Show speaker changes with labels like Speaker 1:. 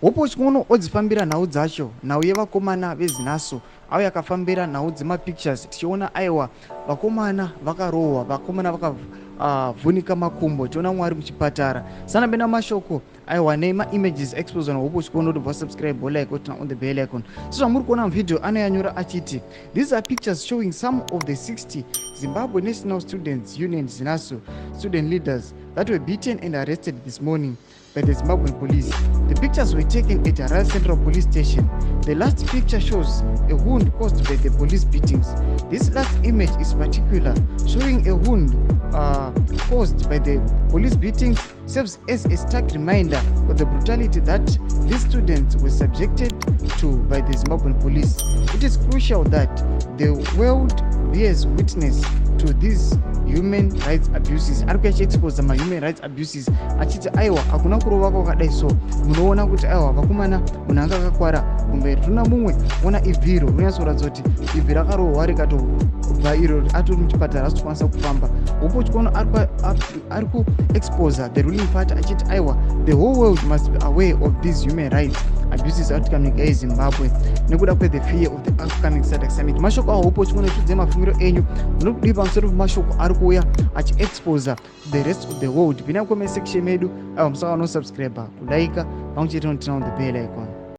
Speaker 1: Hopo chikono odzifambira nhau dzacho, nhau yevakomana vezinaso avo yakafambira nhau dzemapictures tichiona aiwa vakomana vakarohwa, vakomana vakavhunika makumbo, tichiona mwari muchipatara. Sana bena mashoko aiwa nema-images exposed on hopo chikono dobva subscribe like turn on the bell icon. So zvamuri kuona muvidhio anoyanyora achiti these are pictures showing some of the 60 Zimbabwe National Students Union Zinaso student leaders that were beaten and arrested this morning by the Zimbabwean police. The pictures were taken at Harare Central Police Station. The last picture shows a wound caused by the police beatings. This last image is particular, showing a wound caused by the police beatings serves as a stark reminder of the brutality that these students were subjected to by the Zimbabwean police. It is crucial that the world bears witness to these human rights abuses. Ari kuexpose human rights abuses achiti aiwa hakuna kurova kwakadai so munoona kuti aiwa vakomana munhu anga akakwara kumberi. Tuna mumwe ona ivhiro rinonyatsoratidza kuti ivhi rakarohwa rikatobva iro atori muchipatara asitokwanisa kufamba. Hopo chikono ari kuexpose the ruling party achiti aiwa the whole world must be aware of these human rights abuses katika nyika yeZimbabwe nekuda kwe the fear of the upcoming SADC summit. Mashoko aho hopo chikono tudze mafungiro enyu munokudii pamusoro pemashoko ari kuuya achiexpose the rest of the world. Pina comment section medu aiwa musaka no subscribe, kulaika pamwe chete notina on the bell icon.